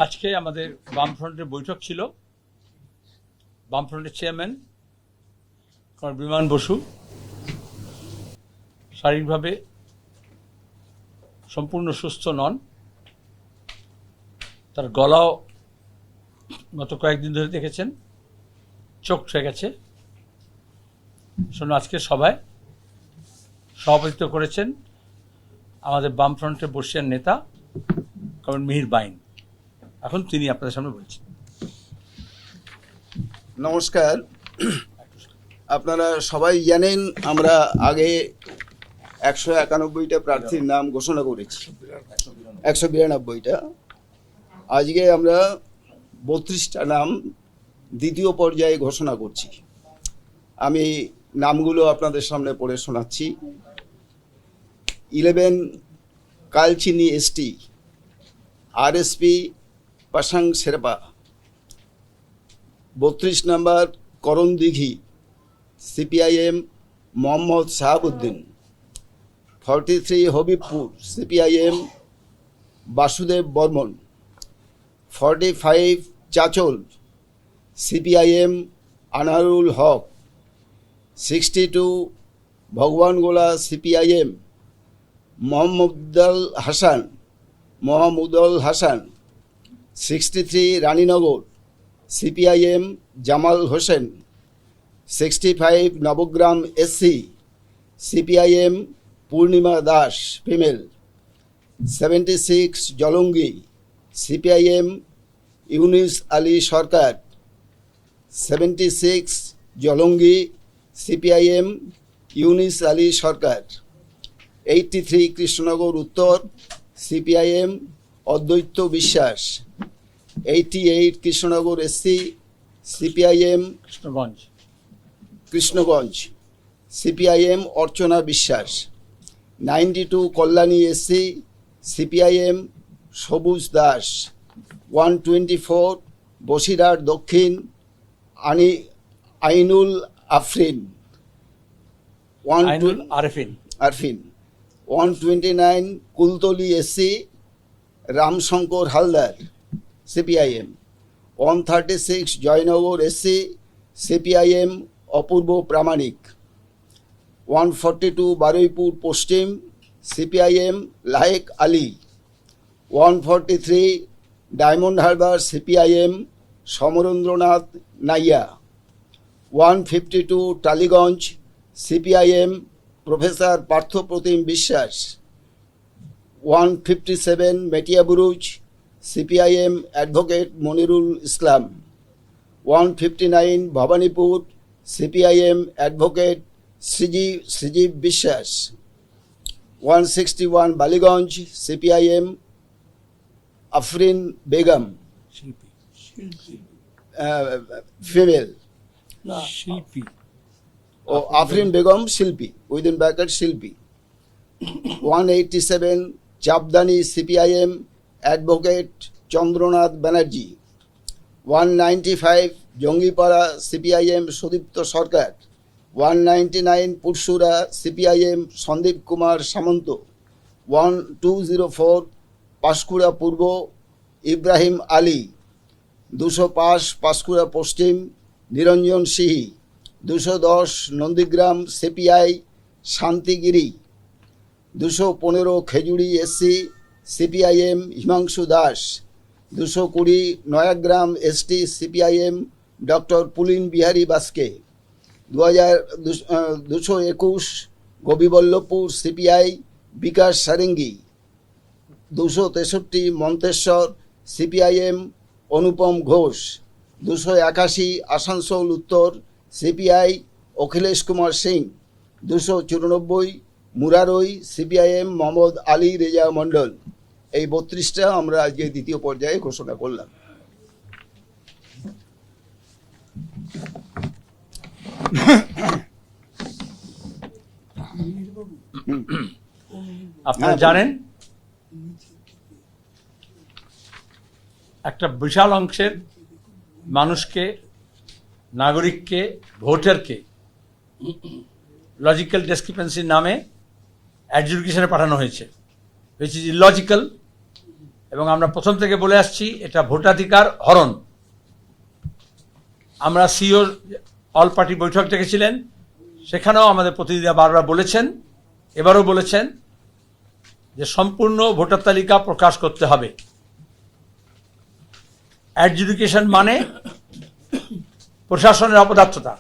আজকে আমাদের বামফ্রন্টের বৈঠক ছিল। বামফ্রন্টের চেয়ারম্যান বিমান বসু শারীরিকভাবে সম্পূর্ণ সুস্থ নন, তার গলাও গত কয়েকদিন ধরে দেখেছেন চোখ হয়ে গেছে। আজকে সভায় সভাপতিত্ব করেছেন আমাদের বামফ্রন্টের বর্ষিয়ান নেতা কমরেড মিহির বাইন। এখন তিনি আপনাদের সামনে বলছেন। নমস্কার। আপনারা সবাই জানেন আমরা আগে 191টা প্রার্থীর নাম ঘোষণা করেছি, 192টা। আজকে আমরা 32টা নাম দ্বিতীয় পর্যায়ে ঘোষণা করছি। আমি নামগুলো আপনাদের সামনে পড়ে শোনাচ্ছি। 11 কালচিনি এসটি, আরএসপি পাসাং শেরপা। 32 নম্বর Karandighi, CPIM Mohammad Shahabuddin. 43 Habibpur, CPIM Basudeb Barman. 45 Chanchal, CPIM Anarul Haque. 62 Bhagabangola, CPIM Mohammadul Hasan. 63 Raninagar, CPIM Jamal Hossain. 65 Nabagram SC, CPIM Purnima Das female. 76 Jalangi, CPIM Yunus Ali Sarkar. 76 Jalangi, CPIM Yunus Ali Sarkar. 83 Krishnanagar উত্তর, সিপিআইএম অদ্বৈত Biswas. 88 Krishnanagar SC, CPIM Krishnaganj, CPIM Archana Biswas. 92 Kalyani SC, CPIM সবুজ দাস। 124 বসিরহাট দক্ষিণ, Ainul Arfin. 129 Kultali SC, Ramshankar Haldar, CPIM. 136 Joynagar SC, CPIM Apurba Pramanik. 142 Baruipur পশ্চিম, CPIM Layek Ali. 143 Diamond Harbour, CPIM Samarendranath Naiya. 152 Tollygunge, CPIM professor Parthapratim Biswas. 157 Metiabruz, CPIM advocate Monirul Islam. 159 Bhabanipur, CPIM advocate Srijib Biswas. 161 Ballygunge, CPIM Afrin Begum female. Afrin Begum Shilpi, within bracket Shilpi. 187 Chapdani, CPIM advocate Chandranath Banerjee. 195 Jangipara, CPIM Sudipta সরকার। 199 Pursura, CPIM Sandip Kumar Samanta. 204 Panskura পূর্ব, ইব্রাহিম আলী। 205 পাঁশকুড়া পশ্চিম, Niranjan Sihi. 210 Nandigram, CPI Shantigiri. 215 Khejuri SC, CPIM Himangshu Das. 220 Nayagram ST, CPIM doctor Pulin Bihari Baske. 221 Gopiballavpur, CPI Bikash Sarangi. 263 Manteswar, CPIM Anupam Ghosh. 281 Asansol উত্তর, CPI Akhilesh Kumar Singh. 294 Murarai, CPIM Mohammad Ali Reza Mondal. এই 32টা আমরা আজকে দ্বিতীয় পর্যায়ে ঘোষণা করলাম। আপনারা জানেন একটা বিশাল অংশের মানুষকে, নাগরিককে, ভোটারকে লজিক্যাল ডেসক্রিপেন্সির নামে অ্যাডজুডিকেশনে পাঠানো হয়েছে, হুইচ ইজ ইলজিক্যাল এবং আমরা প্রথম থেকে বলে আসছি এটা ভোটাধিকার হরণ। আমরা সিও অল পার্টি বৈঠক ডেকেছিলেন, সেখানেও আমাদের প্রতিনিধিরা বারবার বলেছেন, এবারও বলেছেন যে সম্পূর্ণ ভোটার তালিকা প্রকাশ করতে হবে। অ্যাডজুডিকেশন মানে প্রশাসনের অপদার্থতা।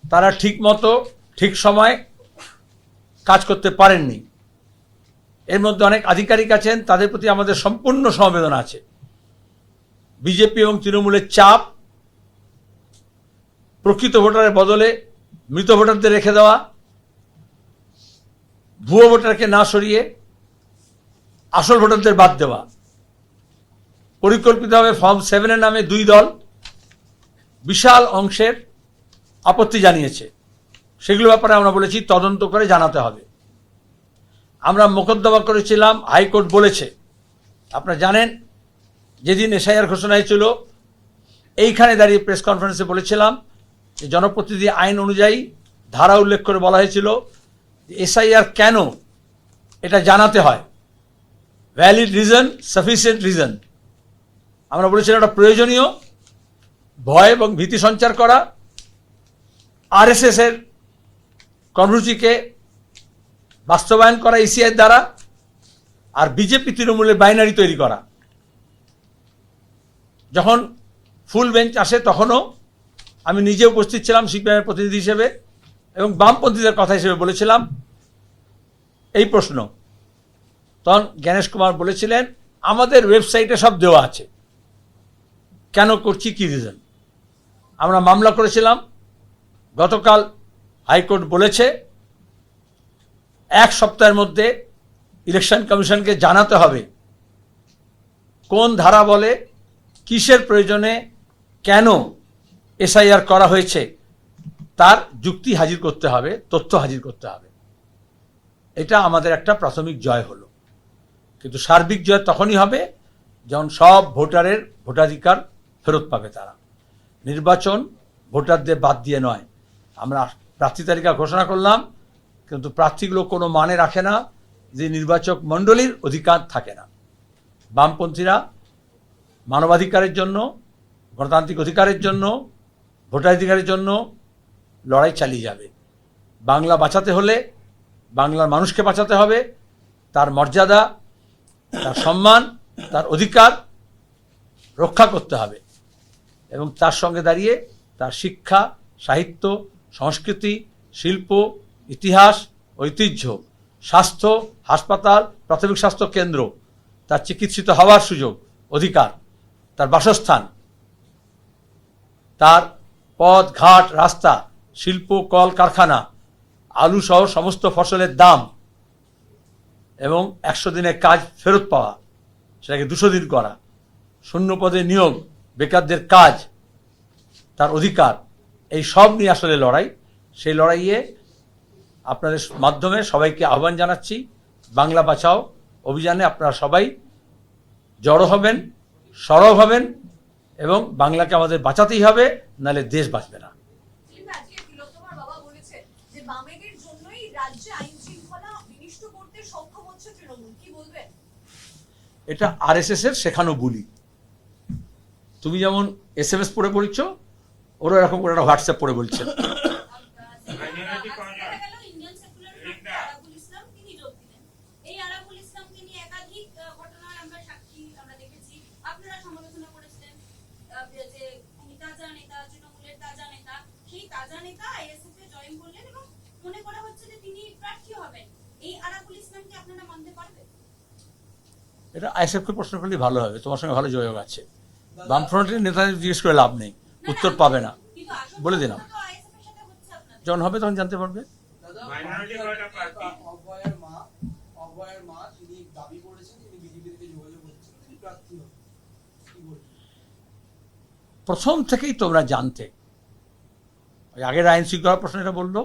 তারা ঠিক মতো ঠিক সময় কাজ করতে পারেননি। এর মধ্যে অনেক আধিকারিক আছেন, তাদের প্রতি আমাদের সম্পূর্ণ সমবেদনা আছে। বিজেপি এবং তৃণমূলের চাপ, প্রকৃত ভোটারের বদলে মৃত ভোটারদের রেখে দেওয়া, ভুয়ো ভোটারকে না সরিয়ে আসল ভোটারদের বাদ দেওয়া, পরিকল্পিতভাবে ফর্ম 7-এর নামে দুই দল বিশাল অংশের আপত্তি জানিয়েছে। সেগুলো ব্যাপারে আমরা বলেছি তদন্ত করে জানাতে হবে। আমরা মোকদ্দমা করেছিলাম, হাইকোর্ট বলেছে, আপনারা জানেন যেদিন এসআইআর ঘোষণা হয়েছিল এইখানে দাঁড়িয়ে প্রেস কনফারেন্সে বলেছিলাম যে জনপ্রতিনিধি আইন অনুযায়ী ধারা উল্লেখ করে বলা হয়েছিল এসআইআর কেন এটা জানাতে হয়, ভ্যালিড রিজন, সাফিসিয়েন্ট রিজন। আমরা বলেছিলাম এটা প্রয়োজনীয়, ভয় এবং ভীতি সঞ্চার করা, আরএসএস এর কর্মসূচিকে বাস্তবায়ন করা ইসিআই দ্বারা, আর বিজেপি তৃণমূলের বাইনারি তৈরি করা। যখন ফুল বেঞ্চ আসে তখনও আমি নিজে উপস্থিত ছিলাম সিপিআইএমের প্রতিনিধি হিসেবে, এবং বামপন্থীদের কথা হিসেবে বলেছিলাম এই প্রশ্ন। তখন জ্ঞানেশ কুমার বলেছিলেন আমাদের ওয়েবসাইটে সব দেওয়া আছে, কেন করছি, কি রিজন। আমরা মামলা করেছিলাম। গতকাল হাইকোর্ট বলেছে 1 সপ্তাহের মধ্যে ইলেকশন কমিশনকে জানাতে হবে কোন ধারা বলে, কিসের প্রয়োজনে, কেন এসআইআর করা হয়েছে, তার যুক্তি হাজির করতে হবে, তথ্য হাজির করতে হবে। এটা আমাদের একটা প্রাথমিক জয় হলো, কিন্তু সার্বিক জয় তখনই হবে যখন সব ভোটারের ভোটাধিকার ফেরত পাবে তারা। নির্বাচন ভোটারদের বাদ দিয়ে নয়। আমরা প্রার্থী তালিকা ঘোষণা করলাম, কিন্তু প্রার্থীগুলো কোনো মানে রাখে না যে নির্বাচক মণ্ডলীর অধিকার থাকে না। বামপন্থীরা মানবাধিকারের জন্য, গণতান্ত্রিক অধিকারের জন্য, ভোটাধিকারের জন্য লড়াই চালিয়ে যাবে। বাংলা বাঁচাতে হলে বাংলার মানুষকে বাঁচাতে হবে, তার মর্যাদা, তার সম্মান, তার অধিকার রক্ষা করতে হবে, এবং তার সঙ্গে দাঁড়িয়ে তার শিক্ষা, সাহিত্য, সংস্কৃতি, শিল্প, ইতিহাস, ঐতিহ্য, স্বাস্থ্য, হাসপাতাল, প্রাথমিক স্বাস্থ্য কেন্দ্র, তার চিকিৎসিত হওয়ার সুযোগ, অধিকার, তার বাসস্থান, তার পথ ঘাট, রাস্তা, শিল্প, কল কারখানা, আলু সহ সমস্ত ফসলের দাম, এবং 100 দিনের কাজ ফেরত পাওয়া, সেটাকে 200 দিন করা, শূন্য পদে নিয়োগ, বেকারদের কাজ, তার অধিকার, এই সব নিয়ে আসলে লড়াই। সেই লড়াইয়ে আপনাদের মাধ্যমে সবাইকে আহ্বান জানাচ্ছি, বাংলা বাঁচাও অভিযানে আপনারা সবাই জড়ো হবেন, সরব হবেন, এবং বাংলাকে আমাদের বাঁচাতেই হবে, নাহলে দেশ বাঁচবে না। এটা আরএসএস এর শেখানো বুলি। তুমি যেমন SMS পড়ে বলছো, ওরা এরকম করে একটা হোয়াটসঅ্যাপ পড়ে বলছে। এটা আইএসএফকে প্রশ্ন করলে ভালো হবে, তোমার সঙ্গে ভালো যোগাযোগ আছে। বামফ্রন্টের নেতাদের জিজ্ঞেস করে লাভ নেই, উত্তর পাবে না, বলে দিলাম। যখন হবে তখন জানতে পারবে। প্রথম থেকেই তোমরা জানতে, আগের আইন শৃঙ্খলা প্রশ্ন এটা বললো,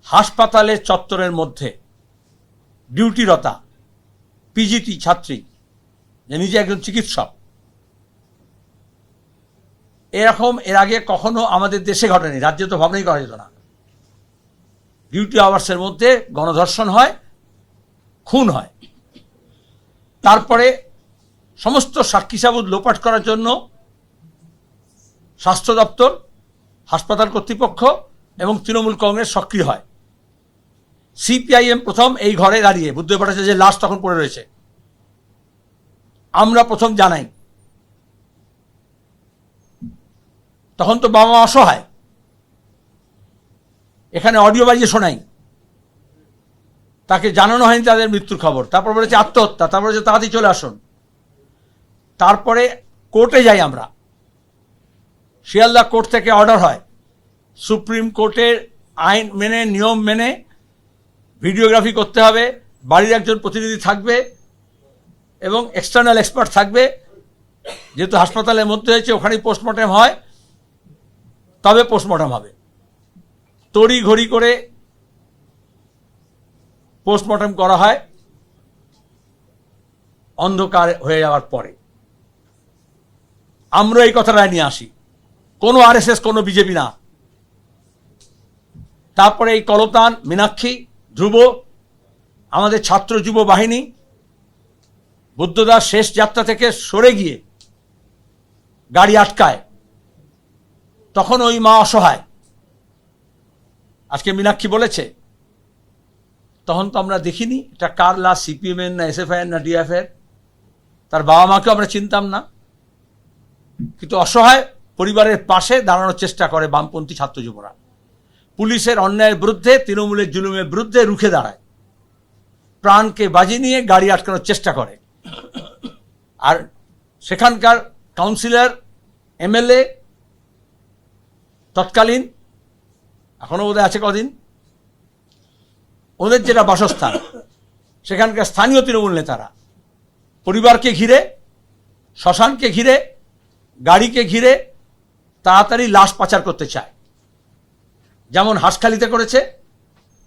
হাসপাতালের চত্বরের মধ্যে ডিউটিরতা পিজিটি ছাত্রী, যে নিজে একজন চিকিৎসক, এরকম এর আগে কখনো আমাদের দেশে ঘটেনি, রাজ্যে তো ভাবনাই করা যেত না। ডিউটি আওয়ার্সের মধ্যে গণধর্ষণ হয়, খুন হয়, তারপরে সমস্ত সাক্ষী সাবুত লোপাট করার জন্য স্বাস্থ্য দপ্তর, হাসপাতাল কর্তৃপক্ষ এবং তৃণমূল কংগ্রেস সক্রিয় হয়। সিপিআইএম প্রথম এই ঘরে দাঁড়িয়ে, বুদ্ধদেব ভট্টাচার্যের লাশ তখন পড়ে রয়েছে, আমরা প্রথম জানাই। তখন তো বাবা মা অসহায়, এখানে অডিও বাজিয়ে শোনাই, তাকে জানানো হয়নি তাদের মৃত্যুর খবর। তারপর বলেছে আত্মহত্যা, তারপর বলেছে তাড়াতাড়ি চলে আসুন। তারপরে কোর্টে যাই আমরা, শিয়ালদা কোর্ট থেকে অর্ডার হয়, সুপ্রিম কোর্টের আইন মেনে, নিয়ম মেনে ভিডিওগ্রাফি করতে হবে, বাড়ির একজন প্রতিনিধি থাকবে এবং এক্সটার্নাল এক্সপার্ট থাকবে। যেহেতু হাসপাতালের মধ্যে হয়েছে, ওখানেই পোস্টমর্টেম হয়, তবে পোস্টমর্টেম হবে। তড়ি ঘড়ি করে পোস্টমর্টেম করা হয় অন্ধকার হয়ে যাওয়ার পরে। আমরা এই কথাটা নিয়ে আসি, কোনো আরএসএস, কোনো বিজেপি না। তারপরে এই কলতান, মীনাক্ষী, ধ্রুব, আমাদের ছাত্র যুব বাহিনী বুদ্ধদাস শেষ যাত্রা থেকে সরে গিয়ে গাড়ি আটকায়, তখন ওই মা অসহায়। আজকে মীনাক্ষী বলেছে, তখন তো আমরা দেখিনি এটা কার লাশ, সিপিএমের না এসএফআইএর না ডিএফের, তার বাবা মাকেও আমরা চিনতাম না, কিন্তু অসহায় পরিবারের পাশে দাঁড়ানোর চেষ্টা করে বামপন্থী ছাত্র যুবরা। পুলিশের অন্যায়ের বিরুদ্ধে, তৃণমূলের জুলুমের বিরুদ্ধে রুখে দাঁড়ায়, প্রাণকে বাজি নিয়ে গাড়ি আটকানোর চেষ্টা করে। আর সেখানকার কাউন্সিলর, এমএলএ তৎকালীন, এখনো বোধহয় আছে কদিন, ওদের যেটা বাসস্থান, সেখানকার স্থানীয় তৃণমূল নেতারা পরিবারকে ঘিরে, শ্মশানকে ঘিরে, গাড়িকে ঘিরে তাড়াতাড়ি লাশ পাচার করতে চায়, যেমন হাঁসখালিতে করেছে,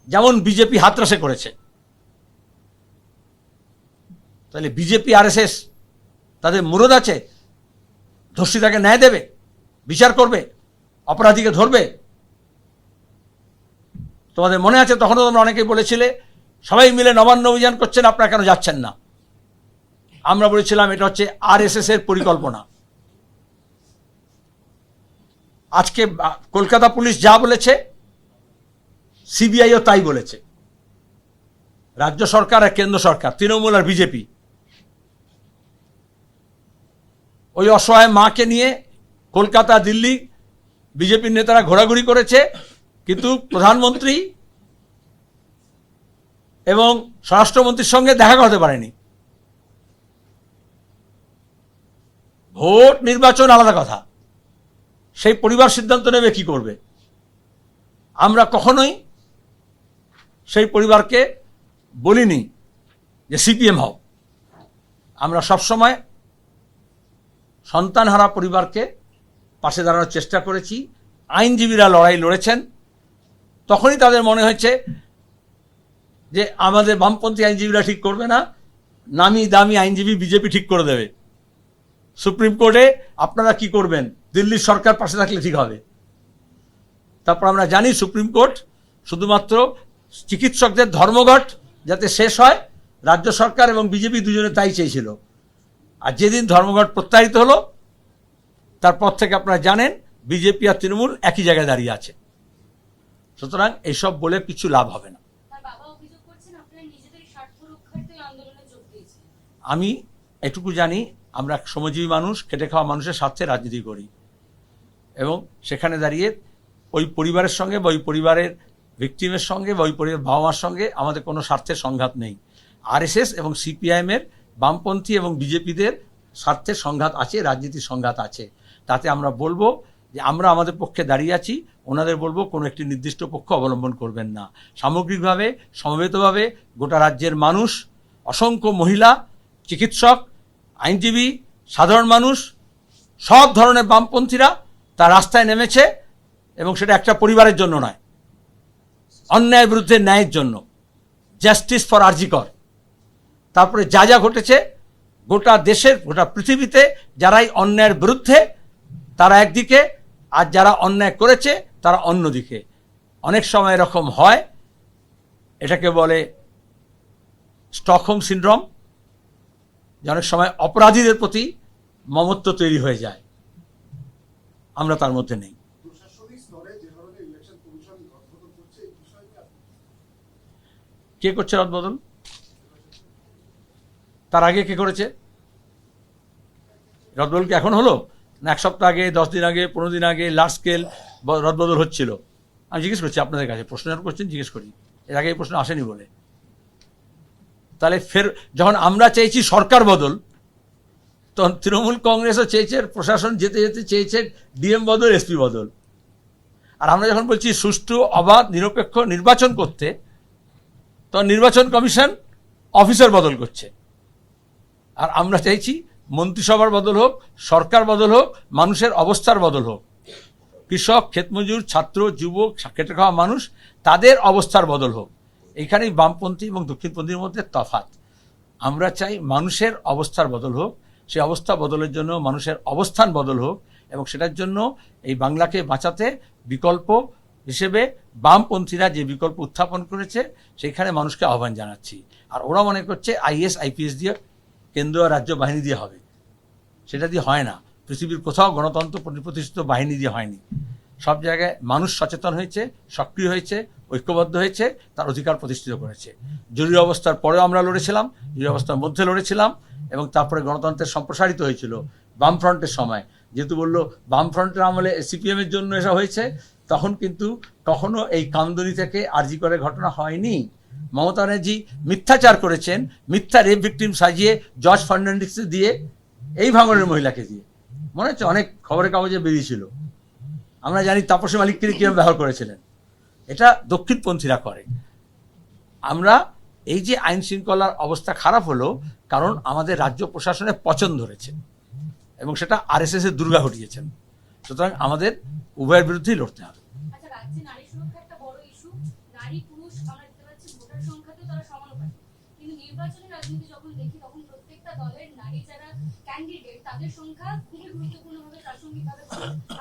যেমন বিজেপি হাতরাসে করেছে। তাহলে বিজেপি আরএসএস তাদের মুরদ আছে, ধর্ষিতাকে ন্যায় দেবে, বিচার করবে, অপরাধীকে ধরবে? তোমাদের মনে আছে তখনও তোমরা অনেকেই বলেছিলে সবাই মিলে নবান্ন অভিযান করছেন, আপনারা কেন যাচ্ছেন না? আমরা বলেছিলাম এটা হচ্ছে আরএসএস এর পরিকল্পনা। আজকে কলকাতা পুলিশ যা বলেছে, সিবিআইও তাই বলেছে। রাজ্য সরকার আর কেন্দ্র সরকার, তৃণমূল আর বিজেপি, ওই অসহায় মাকে নিয়ে কলকাতা, দিল্লি বিজেপির নেতারা ঘোরাঘুরি করেছে, কিন্তু প্রধানমন্ত্রী এবং স্বরাষ্ট্রমন্ত্রীর সঙ্গে দেখা করতে পারেনি। ভোট নির্বাচন আলাদা কথা, সেই পরিবার সিদ্ধান্ত নেবে কি করবে। আমরা কখনোই সেই পরিবারকে বলিনি যে সিপিএম হও। আমরা সবসময় সন্তানহারা পরিবারকে পাশে দাঁড়ানোর চেষ্টা করেছি। আইনজীবীরা লড়াই লড়েছেন, তখনই তাদের মনে হয়েছে যে আমাদের বামপন্থী আইনজীবীরা ঠিক করবে না, নামি দামি আইনজীবী বিজেপি ঠিক করে দেবে। সুপ্রিম কোর্টে আপনারা কি করবেন, দিল্লির সরকার পাশে থাকলে ঠিক হবে। তারপর আমরা জানি সুপ্রিম কোর্ট শুধুমাত্র চিকিৎসকদের ধর্মঘট যাতে শেষ হয়, রাজ্য সরকার এবং বিজেপি দুজনে তাই চেয়েছিল। আর যেদিন ধর্মঘট প্রত্যাহিত হলো, তারপর থেকে আপনারা জানেন বিজেপি আর তৃণমূল একই জায়গায় দাঁড়িয়ে আছে। সুতরাং এইসব বলে কিছু লাভ হবে না। আমি এটুকু জানি, আমরা শ্রমজীবী মানুষ, খেটে খাওয়া মানুষের স্বার্থে রাজনীতি করি, এবং সেখানে দাঁড়িয়ে ওই পরিবারের সঙ্গে বা ওই পরিবারের ভিকটিমের সঙ্গে বা ওই পরিবারের বাবা মার সঙ্গে আমাদের কোনো স্বার্থের সংঘাত নেই। আরএসএস এবং সিপিআইএমের, বামপন্থী এবং বিজেপিদের স্বার্থের সংঘাত আছে, রাজনীতির সংঘাত আছে। তাতে আমরা বলবো যে আমরা আমাদের পক্ষে দাঁড়িয়ে আছি, ওনাদের বলবো কোনো একটি নির্দিষ্ট পক্ষ অবলম্বন করবেন না। সামগ্রিকভাবে, সমবেতভাবে গোটা রাজ্যের মানুষ, অসংখ্য মহিলা, চিকিৎসক, আইনজীবী, সাধারণ মানুষ, সব ধরনের বামপন্থীরা তার রাস্তায় নেমেছে, এবং সেটা একটা পরিবারের জন্য নয়, অন্যায়ের বিরুদ্ধে ন্যায়ের জন্য, জাস্টিস ফর আরজিকর। তারপরে যা যা ঘটেছে গোটা দেশের, গোটা পৃথিবীতে, যারাই অন্যায়ের বিরুদ্ধে তারা একদিকে, আর যারা অন্যায় করেছে তারা অন্যদিকে। অনেক সময় এরকম হয়, এটাকে বলে স্টকহোম সিনড্রোম। যে অনেক সময় অপরাধীদের প্রতি মমত্ব তৈরি হয়ে যায়, আমরা তার মধ্যে নেই। প্রশাসনিক স্তরে যে ধরনের ইলেকশন কমিশন রদবদল করছে এই বিষয়ে কি আপনি কে করছে রদবদল? তার আগে কে করেছে? রদবদল কি এখন হলো, না 1 সপ্তাহ আগে, 10 দিন আগে, 15 দিন আগে লার্জ স্কেল রদবদল হচ্ছিল? আমি জিজ্ঞেস করছি আপনাদের কাছে, প্রশ্ন করছেন জিজ্ঞেস করি, এর আগে এই প্রশ্ন আসেনি বলে। তাহলে ফের যখন আমরা চেয়েছি সরকার বদল, তখন তৃণমূল কংগ্রেসও চেয়েছে, প্রশাসন যেতে যেতে চেয়েছে ডিএম বদল, এসপি বদল। আর আমরা যখন বলছি সুষ্ঠু অবাধ নিরপেক্ষ নির্বাচন করতে, তখন নির্বাচন কমিশন অফিসার বদল করছে। আর আমরা চাইছি মন্ত্রিসভার বদল হোক, সরকার বদল হোক, মানুষের অবস্থার বদল হোক। কৃষক, ক্ষেতমজুর, ছাত্র, যুবক, খেটে খাওয়া মানুষ, তাদের অবস্থার বদল হোক। এইখানেই বামপন্থী এবং দক্ষিণপন্থীর মধ্যে তফাৎ। আমরা চাই মানুষের অবস্থার বদল হোক, সেই অবস্থা বদলের জন্য মানুষের অবস্থান বদল হোক, এবং সেটার জন্য এই বাংলাকে বাঁচাতে বিকল্প হিসেবে বামপন্থীরা যে বিকল্প উত্থাপন করেছে, সেইখানে মানুষকে আহ্বান জানাচ্ছি। আর ওরা মনে করছে আইএস আইপিএস দিয়ে, কেন্দ্র আর রাজ্য বাহিনী দিয়ে হবে। সেটা দিয়ে হয় না। পৃথিবীর কোথাও গণতন্ত্র প্রতিষ্ঠিত বাহিনী দিয়ে হয়নি। সব জায়গায় মানুষ সচেতন হয়েছে, সক্রিয় হয়েছে, ঐক্যবদ্ধ হয়েছে, তার অধিকার প্রতিষ্ঠিত করেছে। জরুরি অবস্থার পরেও আমরা লড়েছিলাম, জরুরি অবস্থার মধ্যে লড়েছিলাম, এবং তারপরে গণতন্ত্রের সম্প্রসারিত হয়েছিল বামফ্রন্টের সময়। যেহেতু বললো বামফ্রন্টের আমলে সিপিএমের জন্য এসব হয়েছে, তখন কিন্তু কখনো এই কামদুনি থেকে আরজি করে ঘটনা হয়নি। মমতা ব্যানার্জি মিথ্যাচার করেছেন, মিথ্যা রেপ ভিকটিম সাজিয়ে জর্জ ফার্নান্ডিসকে দিয়ে, এই ভাঙনের মহিলাকে দিয়ে, মনে হচ্ছে অনেক খবরের কাগজে বেরিয়েছিল। আমরা জানি তাপসী মালিককে কিভাবে ব্যবহার করেছিলেন। এটা দক্ষিণপন্থীরা করে। আমরা এই যে আইন শৃঙ্খলার অবস্থা খারাপ হলো, কারণ আমাদের রাজ্য প্রশাসনে পচন ধরেছে, এবং সেটা আরএসএস এর দুর্গা ঘটিয়েছেন। সুতরাং আমাদের উভয়ের বিরুদ্ধেই লড়তে হবে। আচ্ছা, রাজ্যে নারী সুরক্ষা একটা বড় ইস্যু। নারী পুরুষ আমরা দেখতে পাচ্ছি ভোটার সংখ্যাতেও তারা সমানুপাতিক, কিন্তু নির্বাচনী রাজনীতি যখন দেখি তখন প্রত্যেকটা দলের নারী যারা ক্যান্ডিডেট তাদের সংখ্যা খুবই গুরুত্বপূর্ণভাবে প্রাসঙ্গিকভাবে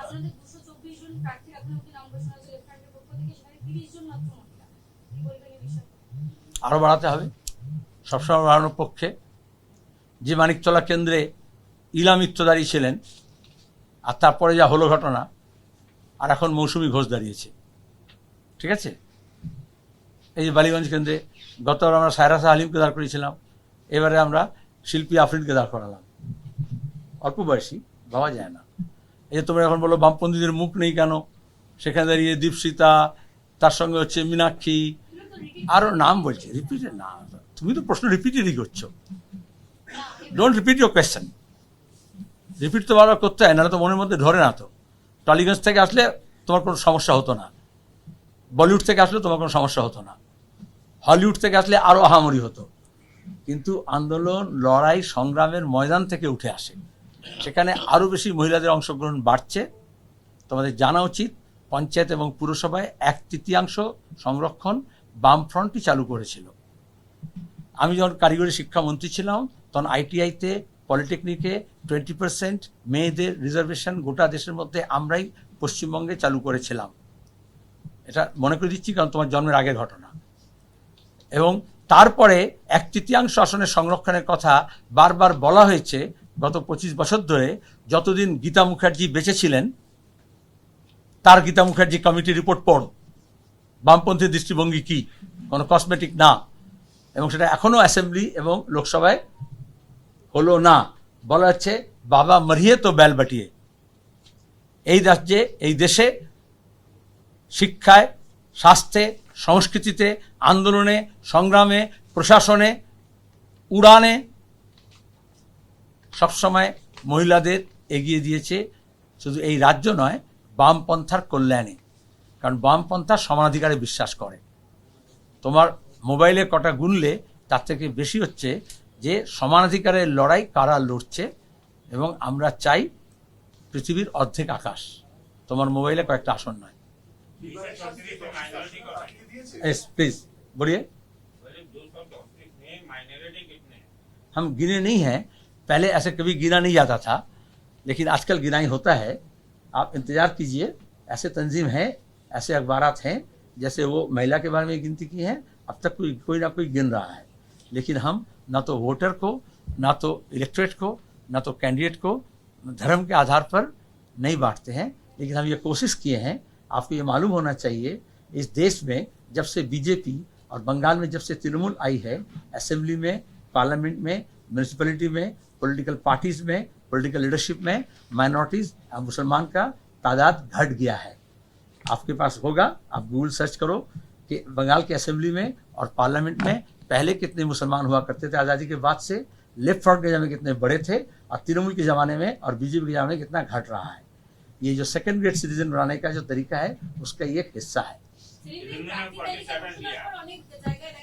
আপনাদের 224 জন প্রার্থীর এখন অব্দি নাম ঘোষণা হয়েছে লেফট ফ্রন্টের পক্ষ থেকে, সেখানে 30 জন মাত্র মহিলা। কি বলবেন এই বিষয়ে? আরও বাড়াতে হবে, সবসময় বাড়ানোর পক্ষে। যে মানিকতলা কেন্দ্রে ইলা মিত্র দাঁড়িয়েছিলেন, আর তারপরে যা হলো ঘটনা, আর এখন মৌসুমী ঘোষ দাঁড়িয়েছে, ঠিক আছে? এই যে বালিগঞ্জ কেন্দ্রে গতবার আমরা সায়রা শাহ আলিমকে দাঁড় করিয়েছিলাম, এবারে আমরা শিল্পী আফরিনকে দাঁড় করালাম। অল্প বয়সী, ভাবা যায় না। এই যে তোমরা এখন বলো বামপন্থীদের মুখ নেই কেন, সেখানে দাঁড়িয়ে দীপশিতা, তার সঙ্গে হচ্ছে মীনাক্ষী, আরও নাম বলছে। রিপিটেড না, তুমি তো প্রশ্ন রিপিটেডই করছো। Don't repeat your question. Repeat তো বারবার করতে হয়, নাহলে তো মনের মধ্যে ধরে না। তো টলিগঞ্জ থেকে আসলে তোমার কোনো সমস্যা হতো না, বলিউড থেকে আসলে তোমার কোনো সমস্যা হতো না, হলিউড থেকে আসলে আরও আহামরি হতো। কিন্তু আন্দোলন, লড়াই, সংগ্রামের ময়দান থেকে উঠে আসে, সেখানে আরও বেশি মহিলাদের অংশগ্রহণ বাড়ছে। তোমাদের জানা উচিত, পঞ্চায়েত এবং পুরসভায় 1/3 সংরক্ষণ বামফ্রন্টই চালু করেছিল। আমি যখন কারিগরি শিক্ষামন্ত্রী ছিলাম, তখন আইটিআইতে, পলিটেকনিকে 20% মেয়েদের রিজার্ভেশন গোটা দেশের মধ্যে আমরাই পশ্চিমবঙ্গে চালু করেছিলাম। এটা মনে করে দিচ্ছি কারণ তোমার জন্মের আগের ঘটনা। এবং তারপরে 1/3 আসনের সংরক্ষণের কথা বারবার বলা হয়েছে গত 25 বছর ধরে। যতদিন গীতা মুখার্জি বেঁচে ছিলেন, তার গীতা মুখার্জি কমিটি রিপোর্ট পড়ো, বামপন্থী দৃষ্টিভঙ্গি কি, কোনো কসমেটিক না। এবং সেটা এখনও অ্যাসেম্বলি এবং লোকসভায় হলো না। বলা হচ্ছে বাবা মরিয়ে তো বেল বাটিয়ে। এই রাজ্যে, এই দেশে শিক্ষায়, স্বাস্থ্যে, সংস্কৃতিতে, আন্দোলনে, সংগ্রামে, প্রশাসনে, উড়ানে সবসময় মহিলাদের এগিয়ে দিয়েছে। শুধু এই রাজ্য নয়, বামপন্থার কল্যাণে। কারণ বামপন্থা সমানাধিকারে বিশ্বাস করে। তোমার মোবাইলে কটা গুনলে তার থেকে বেশি হচ্ছে যে সমানাধিকারের লড়াই কারা লড়ছে। এবং আমরা চাই পৃথিবীর অর্ধেক আকাশ, তোমার মোবাইলে কয়েকটা আসন নয়। प्लीज बोलिए। हम गिने नहीं हैं, पहले ऐसे कभी गिना नहीं जाता था, लेकिन आजकल गिनाई होता है। आप इंतजार कीजिए, ऐसे तंजीम है, ऐसे अखबारात हैं, जैसे वो महिला के बारे में गिनती की है, अब तक कोई ना कोई गिन रहा है। लेकिन हम ना तो वोटर को, ना तो इलेक्टोरेट को, ना तो कैंडिडेट को धर्म के आधार पर नहीं बांटते हैं, लेकिन हम ये कोशिश किए हैं। आपको ये मालूम होना चाहिए, इस देश में जब से बीजेपी और बंगाल में जब से तृणमूल आई है, असेंबली में, पार्लियामेंट में, म्यूनिसिपैलिटी में, पॉलिटिकल पार्टीज में, पॉलिटिकल लीडरशिप में माइनॉरिटीज और मुसलमान का तादाद घट गया है। आपके पास होगा, आप गूगल सर्च करो कि बंगाल के असेंबली में और पार्लियामेंट में पहले कितने मुसलमान हुआ करते थे आज़ादी के बाद से, लेफ्ट फ्रंट के ज़माने में कितने बड़े थे, और तृणमूल के ज़माने में और बीजेपी के ज़माने में कितना घट रहा है। ये जो सेकंड ग्रेड सिटीजन बनाने का जो तरीका है, उसका ये एक हिस्सा है।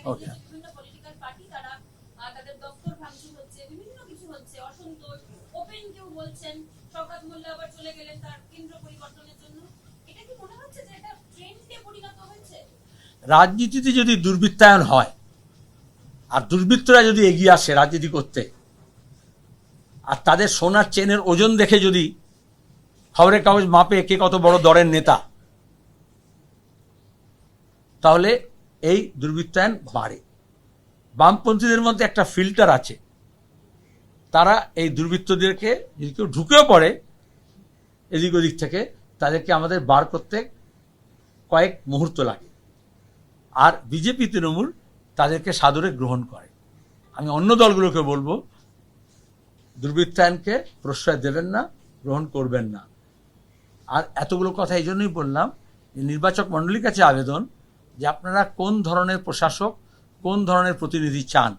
Okay. রাজনীতিতে যদি দুর্বৃত্তায়ন হয় আর দুর্বৃত্তরা যদি এগিয়ে আসে রাজনীতি করতে, আর তাদের সোনার চেনের ওজন দেখে যদি খবরের কাগজ মাপে কে কত বড় দরের নেতা, তাহলে এই দুর্বৃত্তায়ন বাড়ে। বামপন্থীদের মধ্যে একটা ফিল্টার আছে, তারা এই দুর্বৃত্তদেরকে যদি কেউ ঢুকেও পড়ে এদিক ওদিক থেকে, তাদেরকে আমাদের বার করতে কয়েক মুহূর্ত লাগে। আর বিজেপি তৃণমূল তাদেরকে সাদরে গ্রহণ করে। আমি অন্য দলগুলোকে বলবো, দুর্বৃত্তায়নকে প্রশ্রয় দেবেন না, গ্রহণ করবেন না। আর এতগুলো কথা এই জন্যই বললাম, নির্বাচক মণ্ডলীর কাছে আবেদন যে আপনারা কোন ধরনের প্রশাসক, কোন ধরনের প্রতিনিধি চান,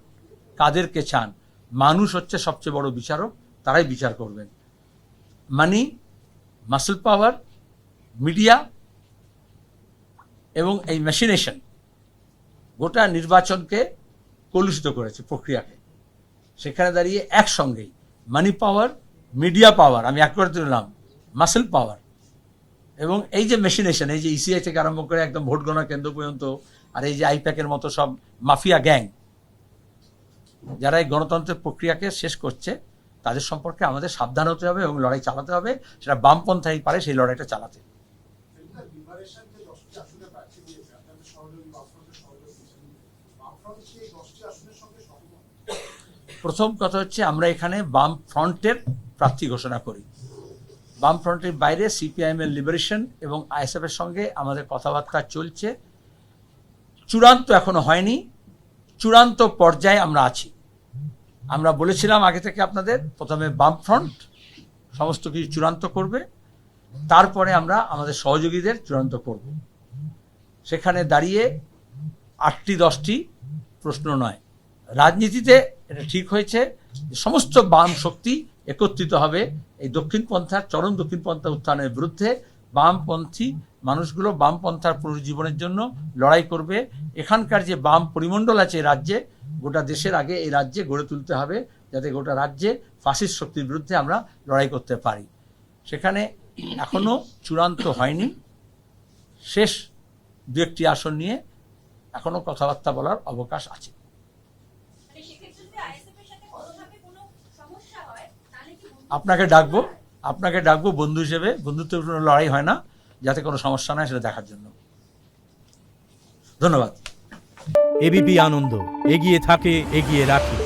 কাদেরকে চান। মানুষ হচ্ছে সবচেয়ে বড় বিচারক, তারাই বিচার করবেন। মানি, মাসল পাওয়ার, মিডিয়া এবং এই মেশিনেশন গোটা নির্বাচনকে কলুষিত করেছে, প্রক্রিয়াকে। সেখানে দাঁড়িয়ে একসঙ্গেই মানি পাওয়ার, মিডিয়া পাওয়ার, আমি এক করে তুললাম, মাসল পাওয়ার এবং এই যে মেশিনেশন, এই যে ইসিআই থেকে আরম্ভ করে একদম ভোট গণনা কেন্দ্র পর্যন্ত, আর এই যে আইপ্যাকের মতো সব মাফিয়া গ্যাং যারা এই গণতন্ত্রের প্রক্রিয়াকে শেষ করছে, তাদের সম্পর্কে আমাদের সাবধান হতে হবে এবং লড়াই চালাতে হবে। সেটা বামপন্থাই পারে সেই লড়াইটা চালাতে। প্রথম কথা হচ্ছে, আমরা এখানে বাম ফ্রন্টের প্রার্থী ঘোষণা করি। বাম ফ্রন্টের বাইরে সিপিআইএম এর লিবারেশন এবং আইএসএফ এর সঙ্গে আমাদের কথাবার্তা চলছে। চূড়ান্ত এখনো হয়নি, চূড়ান্ত পর্যায়ে আমরা আছি। আমরা বলেছিলাম আগে থেকে আপনাদের, প্রথমে বাম ফ্রন্ট সমস্ত কিছু চূড়ান্ত করবে, তারপরে আমরা আমাদের সহযোগীদের চূড়ান্ত করব। সেখানে দাঁড়িয়ে 8টি 10টি প্রশ্ন নয়। রাজনীতিতে এটা ঠিক হয়েছে যে সমস্ত বাম শক্তি একত্রিত হবে এই দক্ষিণপন্থার, চরম দক্ষিণপন্থা উত্থানের বিরুদ্ধে। বামপন্থী মানুষগুলো বামপন্থার পুনরুজ্জীবনের জন্য লড়াই করবে। এখানকার যে বাম পরিমণ্ডল আছে রাজ্যে, গোটা দেশের আগে এই রাজ্যে গড়ে তুলতে হবে, যাতে গোটা রাজ্যে ফাসিস্ট শক্তির বিরুদ্ধে আমরা লড়াই করতে পারি। সেখানে এখনো চূড়ান্ত হয়নি, শেষ 2-1টি আসন নিয়ে এখনো কথাবার্তা বলার অবকাশ আছে। আপনাকে ডাকবো বন্ধু হিসেবে, বন্ধুত্বপূর্ণ লড়াই হয় না, যাতে কোনো সমস্যা না হয় সেটা দেখার জন্য। ধন্যবাদ। এবিপি আনন্দ, এগিয়ে থাকে, এগিয়ে রাখে।